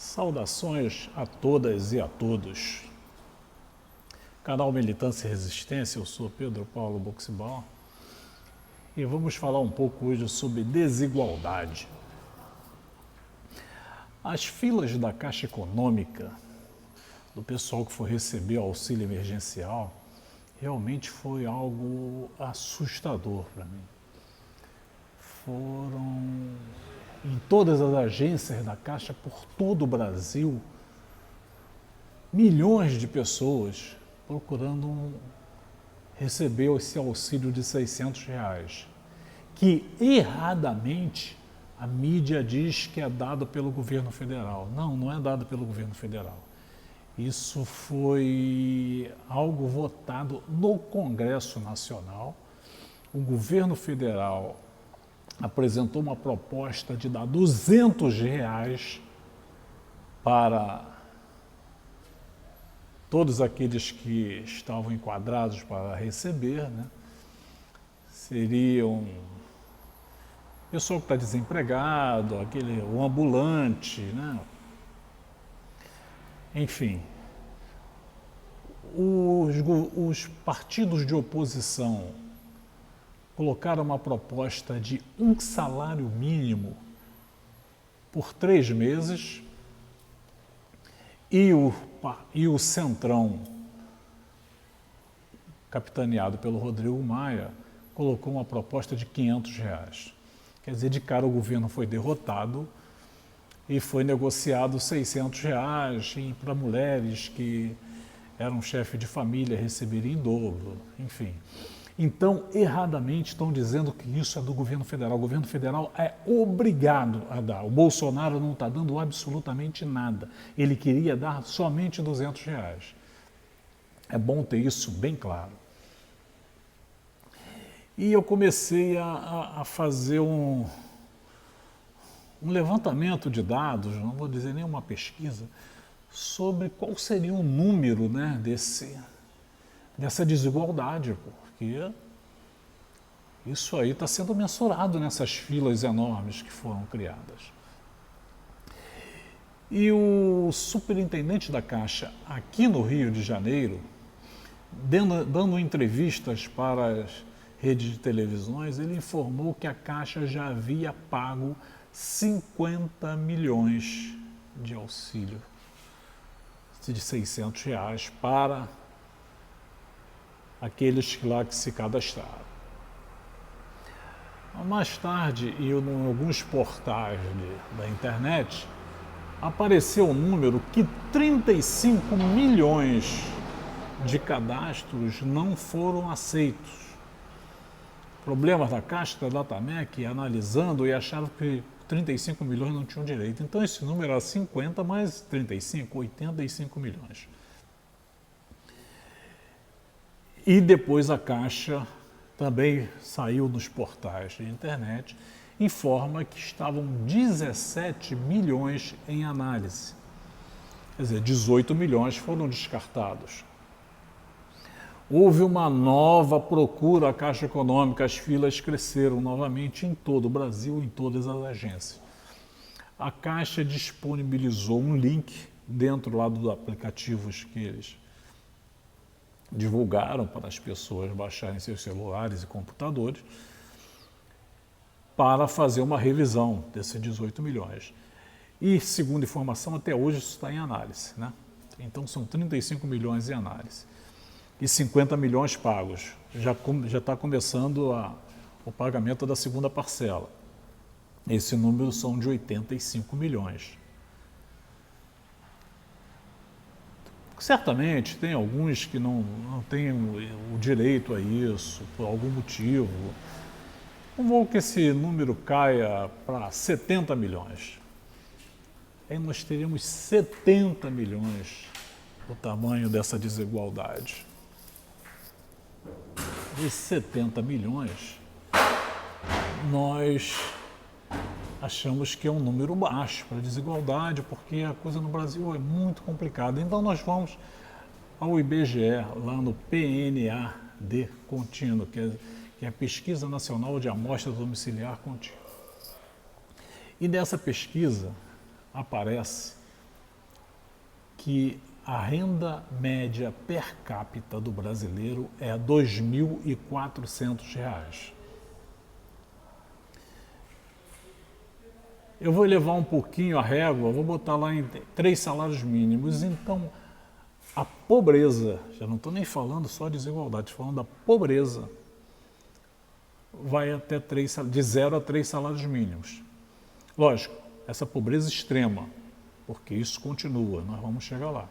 Saudações a todas e a todos. Canal Militância e Resistência, eu sou Pedro Paulo Boxibal e vamos falar um pouco hoje sobre desigualdade. As filas da Caixa Econômica, do pessoal que foi receber o auxílio emergencial, realmente foi algo assustador para mim. Foram em todas as agências da Caixa por todo o Brasil, milhões de pessoas procurando receber esse auxílio de R$600, que erradamente a mídia diz que é dado pelo governo federal. Não, não é dado pelo governo federal. Isso foi algo votado no Congresso Nacional. O governo federal apresentou uma proposta de dar R$200 para todos aqueles que estavam enquadrados para receber, né? Seriam o pessoal que está desempregado, o ambulante, né? Enfim, os partidos de oposição colocaram uma proposta de um salário mínimo por 3 meses e o Centrão, capitaneado pelo Rodrigo Maia, colocou uma proposta de R$500. Quer dizer, de cara o governo foi derrotado e foi negociado R$600 para mulheres que eram chefe de família receberem em dobro, enfim. Então, erradamente estão dizendo que isso é do governo federal. O governo federal é obrigado a dar. O Bolsonaro não está dando absolutamente nada. Ele queria dar somente R$200. É bom ter isso bem claro. E eu comecei a fazer um levantamento de dados, não vou dizer nenhuma pesquisa, sobre qual seria o número, né, dessa desigualdade, porque isso aí está sendo mensurado nessas filas enormes que foram criadas. E o superintendente da Caixa aqui no Rio de Janeiro, dando entrevistas para as redes de televisões, ele informou que a Caixa já havia pago 50 milhões de auxílio de R$600 para aqueles lá que se cadastraram. Mais tarde, em alguns portais da internet, apareceu um número que 35 milhões de cadastros não foram aceitos. Problemas da Caixa, da Datamec, analisando e acharam que 35 milhões não tinham direito. Então esse número era 50 mais 35, 85 milhões. E depois a Caixa também saiu nos portais de internet, informa que estavam 17 milhões em análise. Quer dizer, 18 milhões foram descartados. Houve uma nova procura à Caixa Econômica, as filas cresceram novamente em todo o Brasil, em todas as agências. A Caixa disponibilizou um link dentro lá dos aplicativos que eles divulgaram para as pessoas baixarem seus celulares e computadores para fazer uma revisão desses 18 milhões. E, segundo informação, até hoje isso está em análise, né? Então são 35 milhões em análise. E 50 milhões pagos. Já está começando o pagamento da segunda parcela. Esse número são de 85 milhões. Certamente tem alguns que não têm o direito a isso, por algum motivo. Não vou que esse número caia para 70 milhões. Aí nós teríamos 70 milhões o tamanho dessa desigualdade. De 70 milhões, nós achamos que é um número baixo para a desigualdade, porque a coisa no Brasil é muito complicada. Então nós vamos ao IBGE, lá no PNAD contínuo, que é a Pesquisa Nacional de Amostra Domiciliar Contínua. E nessa pesquisa aparece que a renda média per capita do brasileiro é R$ 2.400. Eu vou elevar um pouquinho a régua, vou botar lá em 3 salários mínimos. Então, a pobreza, já não estou nem falando só de desigualdade, estou falando da pobreza, vai até de 0 a 3 salários mínimos. Lógico, essa pobreza extrema, porque isso continua, nós vamos chegar lá.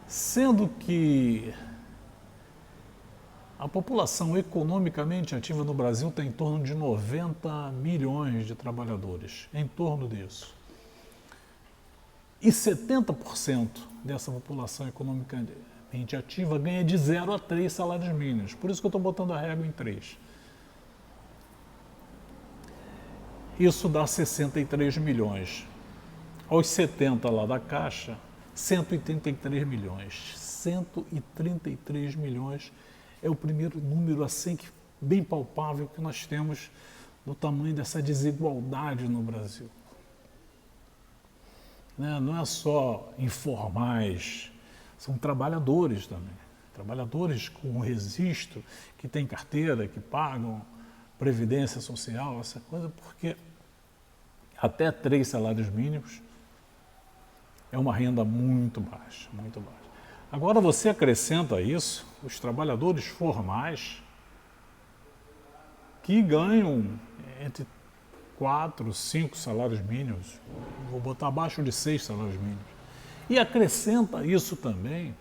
Sendo que a população economicamente ativa no Brasil tem em torno de 90 milhões de trabalhadores, em torno disso. E 70% dessa população economicamente ativa ganha de 0 a 3 salários mínimos. Por isso que eu estou botando a régua em 3. Isso dá 63 milhões. Aos 70 lá da Caixa, 133 milhões. 133 milhões é o primeiro número assim bem palpável que nós temos do tamanho dessa desigualdade no Brasil. Não é só informais, são trabalhadores também. Trabalhadores com registro, que têm carteira, que pagam previdência social, essa coisa, porque até 3 salários mínimos é uma renda muito baixa, muito baixa. Agora você acrescenta a isso os trabalhadores formais que ganham entre 4, 5 salários mínimos, vou botar abaixo de 6 salários mínimos. E acrescenta a isso também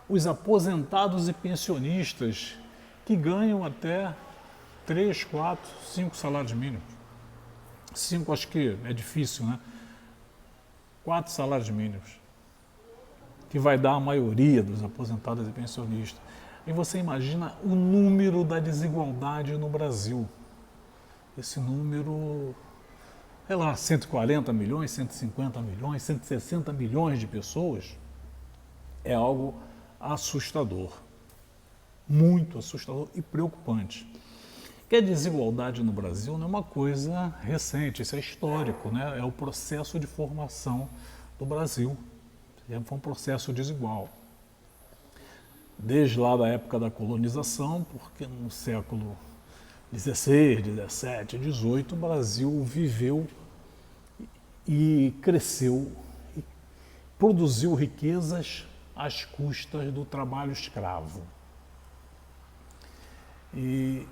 os aposentados e pensionistas que ganham até 3, 4, 5 salários mínimos. 5 acho que é difícil, né? 4 salários mínimos, que vai dar a maioria dos aposentados e pensionistas. E você imagina o número da desigualdade no Brasil. Esse número, sei lá, 140 milhões, 150 milhões, 160 milhões de pessoas, é algo assustador. Muito assustador e preocupante. Que a desigualdade no Brasil não é uma coisa recente, isso é histórico, né? É o processo de formação do Brasil. Foi um processo desigual. Desde lá da época da colonização, porque no século XVI, XVII, XVIII, o Brasil viveu e cresceu e produziu riquezas às custas do trabalho escravo. E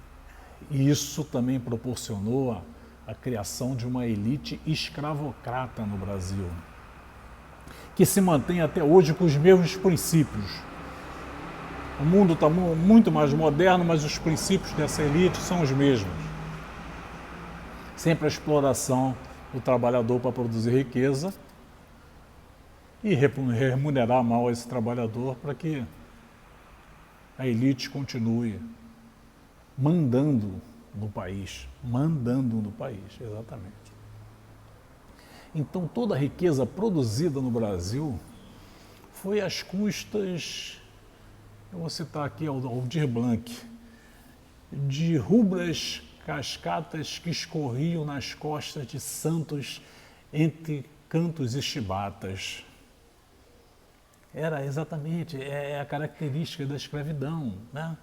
isso também proporcionou a criação de uma elite escravocrata no Brasil, que se mantém até hoje com os mesmos princípios. O mundo está muito mais moderno, mas os princípios dessa elite são os mesmos. Sempre a exploração do trabalhador para produzir riqueza e remunerar mal esse trabalhador para que a elite continue mandando no país, exatamente. Então toda a riqueza produzida no Brasil foi às custas, eu vou citar aqui Aldir Blanc, de rubras cascatas que escorriam nas costas de santos entre cantos e chibatas. Era exatamente, a característica da escravidão, né?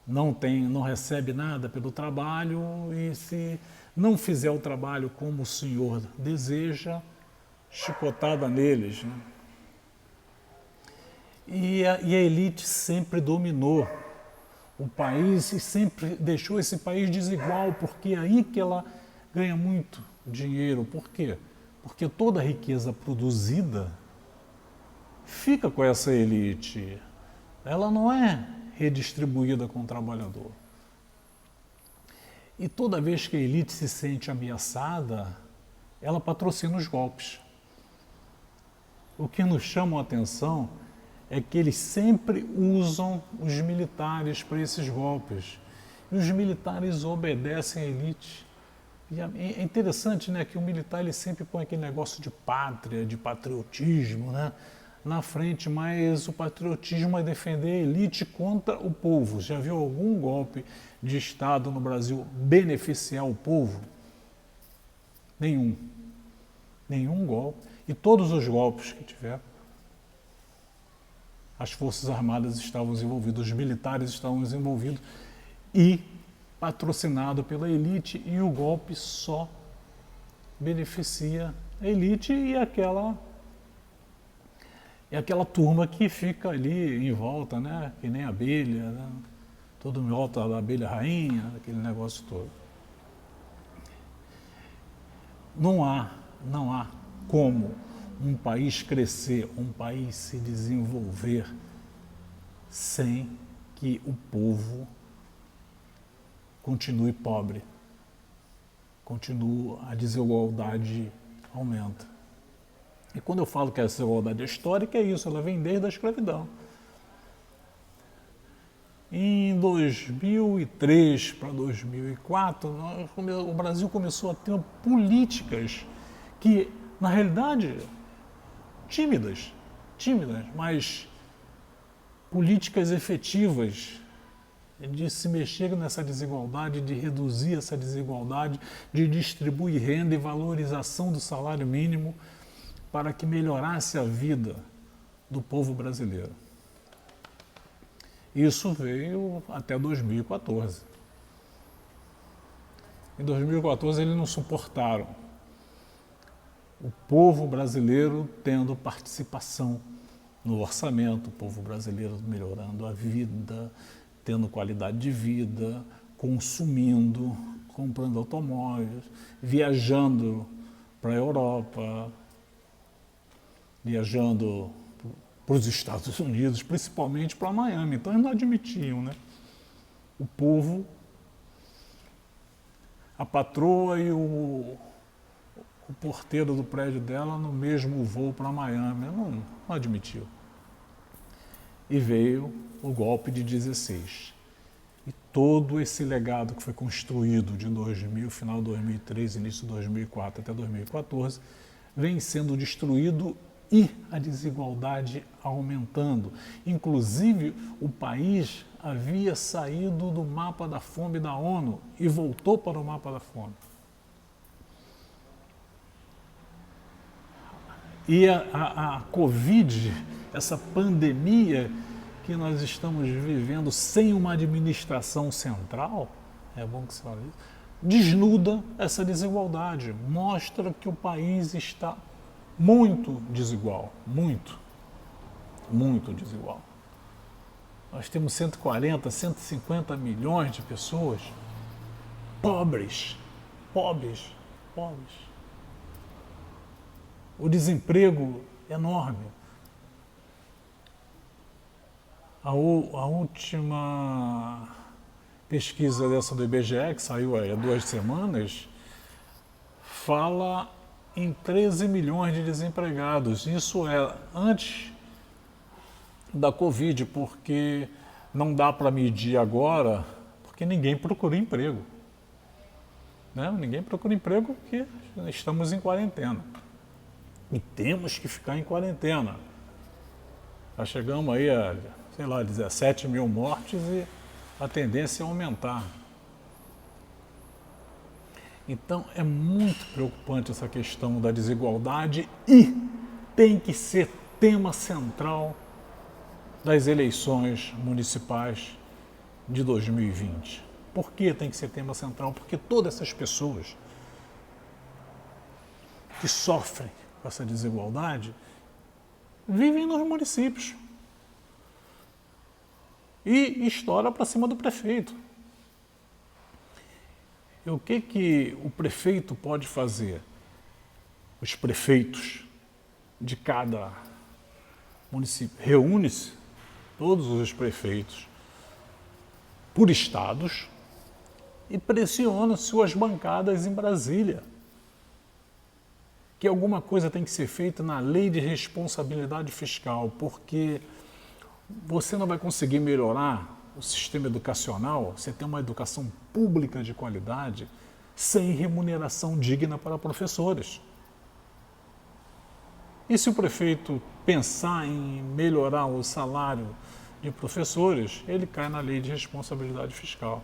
Não recebe nada pelo trabalho e se não fizer o trabalho como o senhor deseja, chicotada neles, né? E a elite sempre dominou o país e sempre deixou esse país desigual, porque é aí que ela ganha muito dinheiro. Por quê? Porque toda a riqueza produzida fica com essa elite. Ela não é redistribuída com o trabalhador. E toda vez que a elite se sente ameaçada, ela patrocina os golpes. O que nos chama a atenção é que eles sempre usam os militares para esses golpes. E os militares obedecem à elite. E é interessante, né, que o militar ele sempre põe aquele negócio de pátria, de patriotismo, né, na frente, mas o patriotismo é defender a elite contra o povo. Já viu algum golpe de Estado no Brasil beneficiar o povo? Nenhum. Nenhum golpe. E todos os golpes que tiveram, as Forças Armadas estavam envolvidas, os militares estavam envolvidos e patrocinado pela elite, e o golpe só beneficia a elite e aquela turma que fica ali em volta, né? Que nem abelha, né? Todo em volta da abelha rainha, aquele negócio todo. Não há como um país crescer, um país se desenvolver sem que o povo continue pobre, a desigualdade aumenta. E quando eu falo que a desigualdade é histórica, é isso, ela vem desde a escravidão. Em 2003 para 2004, o Brasil começou a ter políticas que, na realidade, tímidas, mas políticas efetivas de se mexer nessa desigualdade, de reduzir essa desigualdade, de distribuir renda e valorização do salário mínimo para que melhorasse a vida do povo brasileiro. Isso veio até 2014. Em 2014 eles não suportaram o povo brasileiro tendo participação no orçamento, o povo brasileiro melhorando a vida, tendo qualidade de vida, consumindo, comprando automóveis, viajando para a Europa, viajando para os Estados Unidos, principalmente para Miami. Então eles não admitiam, né? O povo, a patroa e o porteiro do prédio dela no mesmo voo para Miami. Não admitiu. E veio o golpe de 16. E todo esse legado que foi construído de 2000, final de 2003, início de 2004 até 2014, vem sendo destruído e a desigualdade aumentando. Inclusive, o país havia saído do mapa da fome da ONU e voltou para o mapa da fome. E a Covid, essa pandemia que nós estamos vivendo sem uma administração central, é bom que se fale isso, desnuda essa desigualdade, mostra que o país está muito desigual, muito desigual. Nós temos 140, 150 milhões de pessoas pobres. O desemprego é enorme. A última pesquisa dessa do IBGE, que saiu há 2 semanas, fala em 13 milhões de desempregados. Isso é antes da Covid, porque não dá para medir agora, porque ninguém procura emprego. Né? Ninguém procura emprego porque estamos em quarentena. E temos que ficar em quarentena. Já chegamos aí a, 17 mil mortes e a tendência é aumentar. Então é muito preocupante essa questão da desigualdade e tem que ser tema central das eleições municipais de 2020. Por que tem que ser tema central? Porque todas essas pessoas que sofrem com essa desigualdade vivem nos municípios e estoura para cima do prefeito. E o que o prefeito pode fazer? Os prefeitos de cada município reúne-se, todos os prefeitos, por estados, e pressiona suas bancadas em Brasília. Que alguma coisa tem que ser feita na lei de responsabilidade fiscal, porque você não vai conseguir melhorar o sistema educacional, você tem uma educação pública de qualidade, sem remuneração digna para professores. E se o prefeito pensar em melhorar o salário de professores, ele cai na lei de responsabilidade fiscal.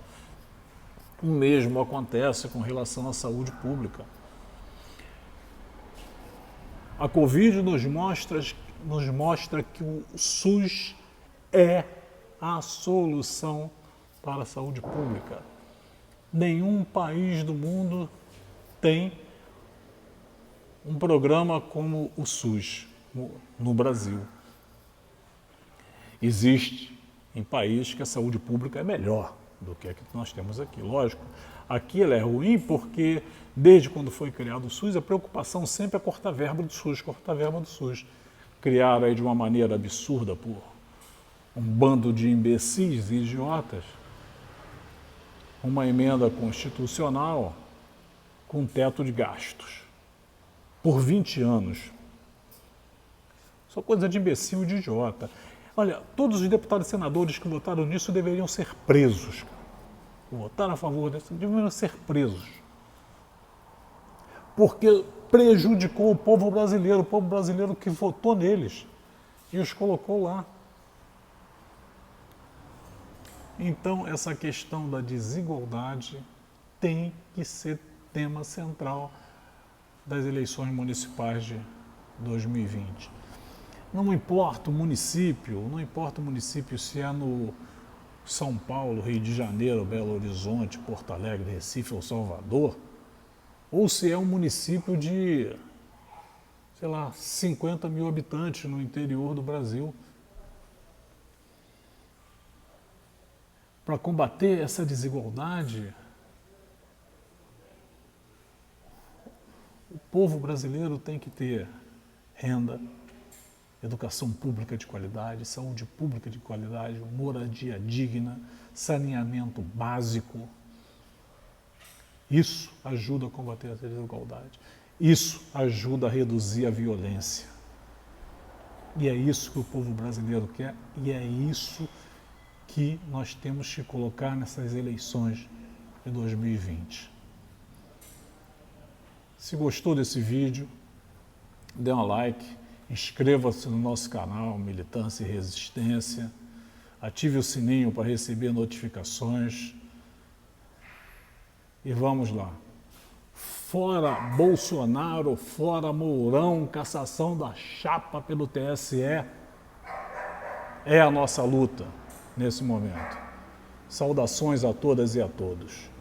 O mesmo acontece com relação à saúde pública. A Covid nos mostra que o SUS é a solução para a saúde pública. Nenhum país do mundo tem um programa como o SUS no Brasil. Existe em países que a saúde pública é melhor do que a que nós temos aqui. Lógico, aqui ela é ruim porque, desde quando foi criado o SUS, a preocupação sempre é cortar verba do SUS, cortar verba do SUS. Criaram aí de uma maneira absurda por um bando de imbecis e idiotas uma emenda constitucional com teto de gastos por 20 anos. Só coisa de imbecil e de idiota. Olha, todos os deputados e senadores que votaram nisso deveriam ser presos. Votaram a favor disso, deveriam ser presos. Porque prejudicou o povo brasileiro que votou neles e os colocou lá. Então, essa questão da desigualdade tem que ser tema central das eleições municipais de 2020. Não importa o município se é no São Paulo, Rio de Janeiro, Belo Horizonte, Porto Alegre, Recife ou Salvador, ou se é um município de, 50 mil habitantes no interior do Brasil. Para combater essa desigualdade, o povo brasileiro tem que ter renda, educação pública de qualidade, saúde pública de qualidade, moradia digna, saneamento básico. Isso ajuda a combater essa desigualdade. Isso ajuda a reduzir a violência. E é isso que o povo brasileiro quer e é isso que nós temos que colocar nessas eleições de 2020. Se gostou desse vídeo, dê um like, inscreva-se no nosso canal Militância e Resistência, ative o sininho para receber notificações e vamos lá. Fora Bolsonaro, fora Mourão, cassação da chapa pelo TSE, é a nossa luta nesse momento. Saudações a todas e a todos.